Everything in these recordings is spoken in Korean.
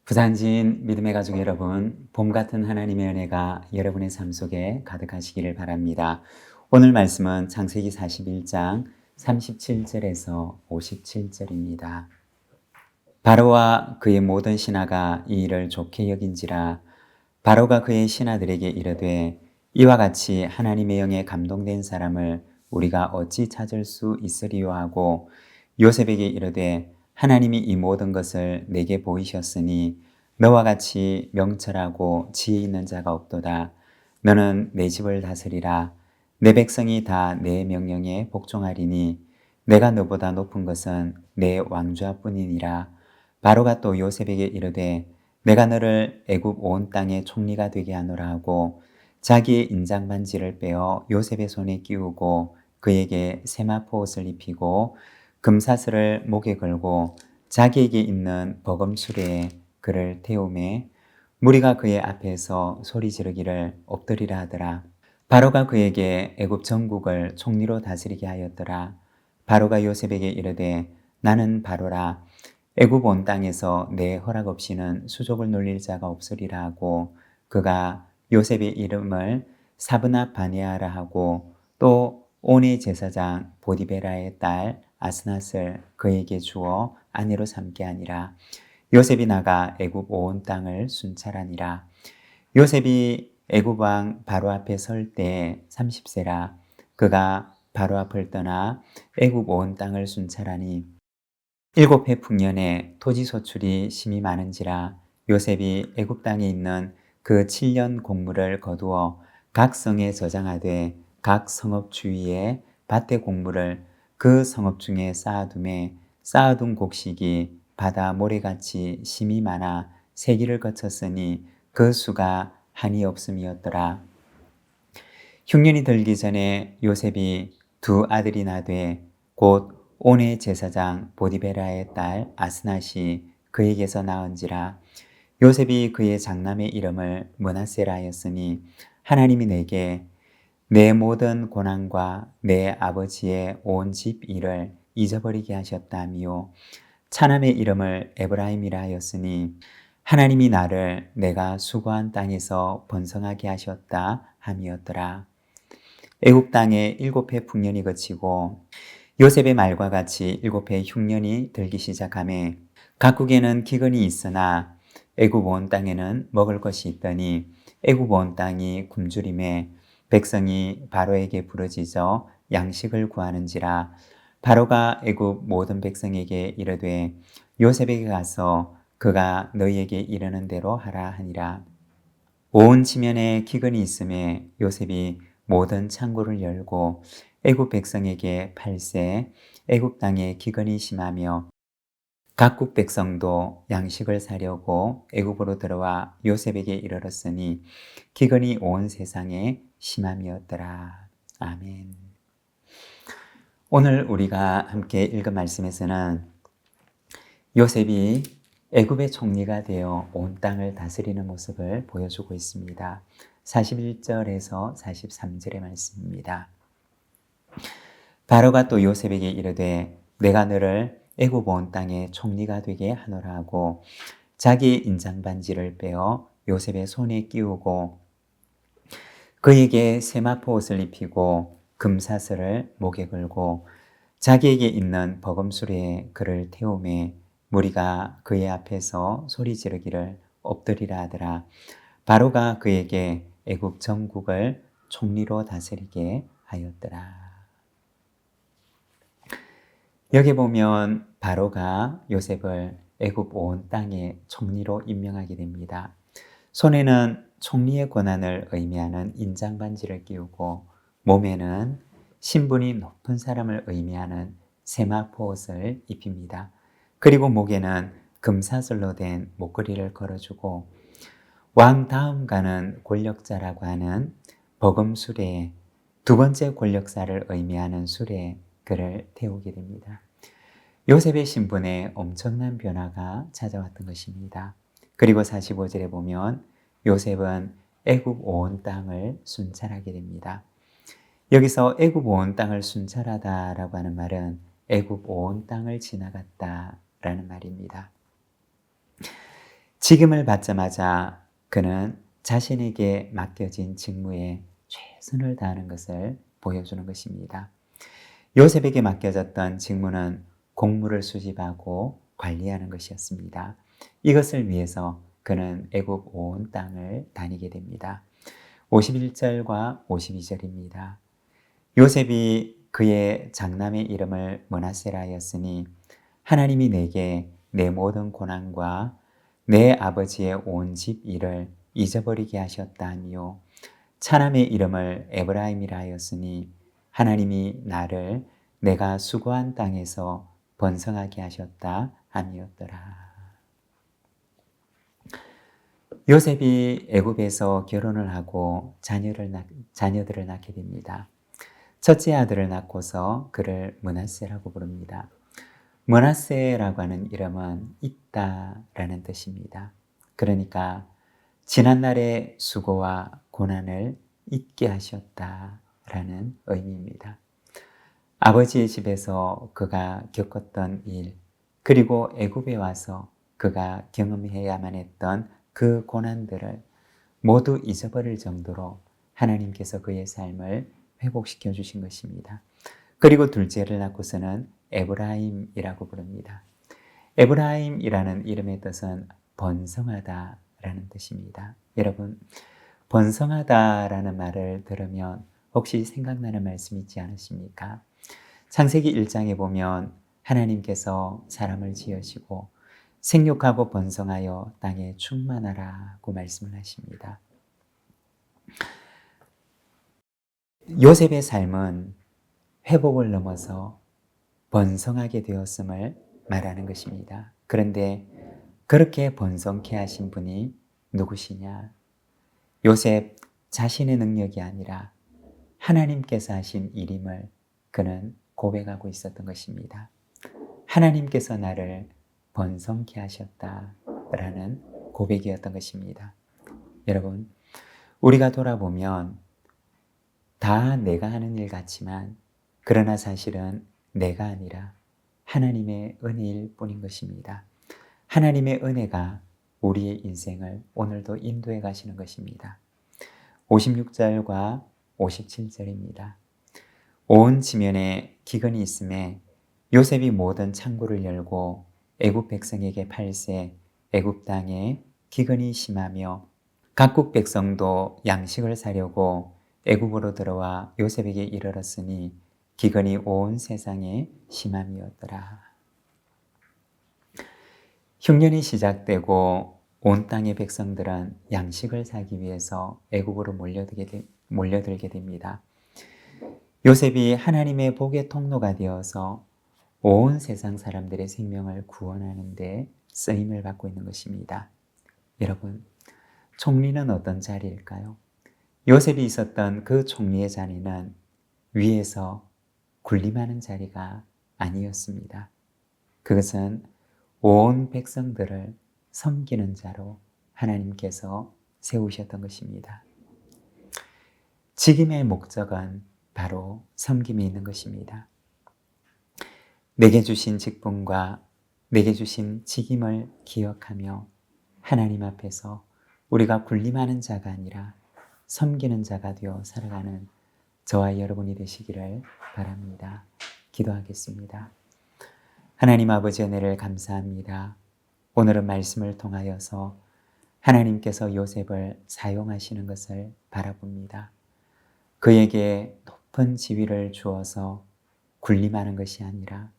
부산지인 믿음의 가족 여러분, 봄 같은 하나님의 은혜가 여러분의 삶 속에 가득하시기를 바랍니다. 오늘 말씀은 창세기 41장 37절에서 57절입니다. 바로와 그의 모든 신하가 이 일을 좋게 여긴지라. 바로가 그의 신하들에게 이르되 이와 같이 하나님의 영에 감동된 사람을 우리가 어찌 찾을 수 있으리요 하고 요셉에게 이르되 하나님이 이 모든 것을 내게 보이셨으니 너와 같이 명철하고 지혜 있는 자가 없도다. 너는 내 집을 다스리라. 내 백성이 다 내 명령에 복종하리니 내가 너보다 높은 것은 내 왕좌뿐이니라. 바로가 또 요셉에게 이르되 내가 너를 애굽 온 땅의 총리가 되게 하노라 하고 자기의 인장반지를 빼어 요셉의 손에 끼우고 그에게 세마포 옷을 입히고 금사슬을 목에 걸고 자기에게 있는 버금수레에 그를 태우매 무리가 그의 앞에서 소리 지르기를 엎드리라 하더라. 바로가 그에게 애굽 전국을 총리로 다스리게 하였더라. 바로가 요셉에게 이르되 나는 바로라. 애굽 온 땅에서 내 허락 없이는 수족을 놀릴 자가 없으리라 하고 그가 요셉의 이름을 사브나 바네아라 하고 또 온의 제사장 보디베라의 딸 아스낫을 그에게 주어 아내로 삼게 하니라. 요셉이 나가 애굽 온 땅을 순찰하니라. 요셉이 애굽 왕 바로 앞에 설 때 30세라. 그가 바로 앞을 떠나 애굽 온 땅을 순찰하니 7해 풍년에 토지 소출이 심히 많은지라. 요셉이 애굽 땅에 있는 그 7년 곡물을 거두어 각 성에 저장하되 각 성읍 주위에 밭의 곡물을 그 성읍 중에 쌓아둠에 쌓아둔 곡식이 바다 모래같이 심히 많아 세기를 거쳤으니 그 수가 한이 없음이었더라. 흉년이 들기 전에 요셉이 두 아들이 나되 곧 온의 제사장 보디베라의 딸 아스낫이 그에게서 낳은지라. 요셉이 그의 장남의 이름을 므낫세라 하였으니 하나님이 내게 내 모든 고난과 내 아버지의 온 집 일을 잊어버리게 하셨다미요. 차남의 이름을 에브라임이라 하였으니 하나님이 나를 내가 수고한 땅에서 번성하게 하셨다 함이었더라. 애굽 땅에 7해 풍년이 거치고 요셉의 말과 같이 7해 흉년이 들기 시작하매 각국에는 기근이 있으나 애굽 온 땅에는 먹을 것이 있더니 애굽 온 땅이 굶주림에 백성이 바로에게 부르짖어 양식을 구하는지라. 바로가 애굽 모든 백성에게 이르되 요셉에게 가서 그가 너희에게 이르는 대로 하라 하니라. 온 지면에 기근이 있음에 요셉이 모든 창고를 열고 애굽 백성에게 팔세 애굽 땅에 기근이 심하며 각국 백성도 양식을 사려고 애굽으로 들어와 요셉에게 이르렀으니 기근이 온 세상에 심함이었더라. 아멘. 오늘 우리가 함께 읽은 말씀에서는 요셉이 애굽의 총리가 되어 온 땅을 다스리는 모습을 보여주고 있습니다. 41절에서 43절의 말씀입니다. 바로가 또 요셉에게 이르되 내가 너를 애굽 온 땅의 총리가 되게 하노라 하고 자기의 인장반지를 빼어 요셉의 손에 끼우고 그에게 세마포 옷을 입히고 금사슬을 목에 걸고 자기에게 있는 버금수레에 그를 태우매 무리가 그의 앞에서 소리 지르기를 엎드리라 하더라. 바로가 그에게 애굽 전국을 총리로 다스리게 하였더라. 여기 보면 바로가 요셉을 애굽 온 땅의 총리로 임명하게 됩니다. 손에는 총리의 권한을 의미하는 인장반지를 끼우고 몸에는 신분이 높은 사람을 의미하는 세마포 옷을 입힙니다. 그리고 목에는 금사슬로 된 목걸이를 걸어주고 왕 다음 가는 권력자라고 하는 버금수레에 두 번째 권력사를 의미하는 수레에 그를 태우게 됩니다. 요셉의 신분에 엄청난 변화가 찾아왔던 것입니다. 그리고 45절에 보면 요셉은 애굽 온 땅을 순찰하게 됩니다. 여기서 애굽 온 땅을 순찰하다라고 하는 말은 애굽 온 땅을 지나갔다라는 말입니다. 직임을 받자마자 그는 자신에게 맡겨진 직무에 최선을 다하는 것을 보여주는 것입니다. 요셉에게 맡겨졌던 직무는 곡물을 수집하고 관리하는 것이었습니다. 이것을 위해서 그는 애굽 온 땅을 다니게 됩니다. 51절과 52절입니다. 요셉이 그의 장남의 이름을 므낫세라 하였으니 하나님이 내게 내 모든 고난과 내 아버지의 온 집 일을 잊어버리게 하셨다 하며 차남의 이름을 에브라임이라 하였으니 하나님이 나를 내가 수고한 땅에서 번성하게 하셨다 함이었더라. 요셉이 애굽에서 결혼을 하고 자녀들을 낳게 됩니다. 첫째 아들을 낳고서 그를 므낫세라고 부릅니다. 므낫세라고 하는 이름은 있다라는 뜻입니다. 그러니까 지난날의 수고와 고난을 잊게 하셨다라는 의미입니다. 아버지의 집에서 그가 겪었던 일, 그리고 애굽에 와서 그가 경험해야만 했던 그 고난들을 모두 잊어버릴 정도로 하나님께서 그의 삶을 회복시켜 주신 것입니다. 그리고 둘째를 낳고서는 에브라임이라고 부릅니다. 에브라임이라는 이름의 뜻은 번성하다라는 뜻입니다. 여러분, 번성하다라는 말을 들으면 혹시 생각나는 말씀 있지 않으십니까? 창세기 1장에 보면 하나님께서 사람을 지으시고 생육하고 번성하여 땅에 충만하라고 말씀을 하십니다. 요셉의 삶은 회복을 넘어서 번성하게 되었음을 말하는 것입니다. 그런데 그렇게 번성케 하신 분이 누구시냐? 요셉 자신의 능력이 아니라 하나님께서 하신 일임을 그는 고백하고 있었던 것입니다. 하나님께서 나를 번성케 하셨다라는 고백이었던 것입니다. 여러분, 우리가 돌아보면 다 내가 하는 일 같지만 그러나 사실은 내가 아니라 하나님의 은혜일 뿐인 것입니다. 하나님의 은혜가 우리의 인생을 오늘도 인도해 가시는 것입니다. 56절과 57절입니다. 온 지면에 기근이 있음에 요셉이 모든 창고를 열고 애굽 백성에게 팔세 애굽 땅에 기근이 심하며 각국 백성도 양식을 사려고 애굽으로 들어와 요셉에게 이르렀으니 기근이 온 세상에 심함이었더라. 흉년이 시작되고 온 땅의 백성들은 양식을 사기 위해서 애굽으로 몰려들게 됩니다. 요셉이 하나님의 복의 통로가 되어서 온 세상 사람들의 생명을 구원하는 데 쓰임을 받고 있는 것입니다. 여러분, 총리는 어떤 자리일까요? 요셉이 있었던 그 총리의 자리는 위에서 군림하는 자리가 아니었습니다. 그것은 온 백성들을 섬기는 자로 하나님께서 세우셨던 것입니다. 직임의 목적은 바로 섬김이 있는 것입니다. 내게 주신 직분과 내게 주신 직임을 기억하며 하나님 앞에서 우리가 군림하는 자가 아니라 섬기는 자가 되어 살아가는 저와 여러분이 되시기를 바랍니다. 기도하겠습니다. 하나님 아버지 은혜를 감사합니다. 오늘은 말씀을 통하여서 하나님께서 요셉을 사용하시는 것을 바라봅니다. 그에게 높은 지위를 주어서 군림하는 것이 아니라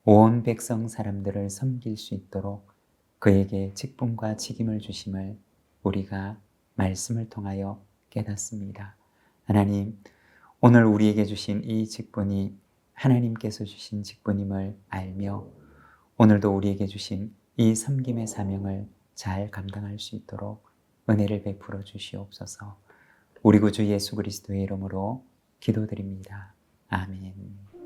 온 백성 사람들을 섬길 수 있도록 그에게 직분과 직임을 주심을 우리가 말씀을 통하여 깨닫습니다. 하나님, 오늘 우리에게 주신 이 직분이 하나님께서 주신 직분임을 알며 오늘도 우리에게 주신 이 섬김의 사명을 잘 감당할 수 있도록 은혜를 베풀어 주시옵소서. 우리 구주 예수 그리스도의 이름으로 기도드립니다. 아멘.